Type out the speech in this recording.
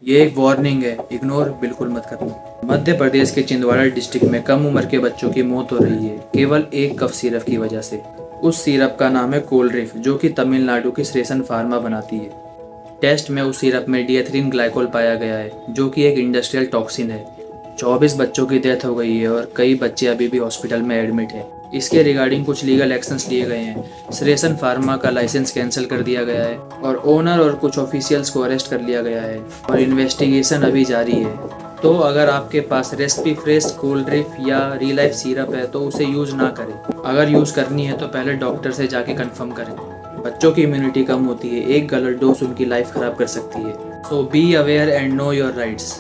ये एक वार्निंग है, इग्नोर बिल्कुल मत करना। मध्य प्रदेश के छिंदवाड़ा डिस्ट्रिक्ट में कम उम्र के बच्चों की मौत हो रही है केवल एक कफ सिरप की वजह से। उस सिरप का नाम है कोलड्रिफ, जो कि तमिलनाडु की श्रेयसन फार्मा बनाती है। टेस्ट में उस सिरप में डिएथिलीन ग्लाइकोल पाया गया है, जो कि एक इंडस्ट्रियल टॉक्सिन है। 24 बच्चों की डेथ हो गई है और कई बच्चे अभी भी हॉस्पिटल में एडमिट हैं। इसके रिगार्डिंग कुछ लीगल एक्शंस लिए गए हैं। श्रेयसन फार्मा का लाइसेंस कैंसिल कर दिया गया है और ओनर और कुछ ऑफिशियल्स को अरेस्ट कर लिया गया है और इन्वेस्टिगेशन अभी जारी है। तो अगर आपके पास रेसिपी फ्रेश कोल्ड्रिफ या रिलाइफ सिरप है तो उसे यूज़ ना करें। अगर यूज़ करनी है तो पहले डॉक्टर से जाके कंफर्म करें। बच्चों की इम्यूनिटी कम होती है, एक गलत डोज उनकी लाइफ ख़राब कर सकती है। So be aware and know your rights.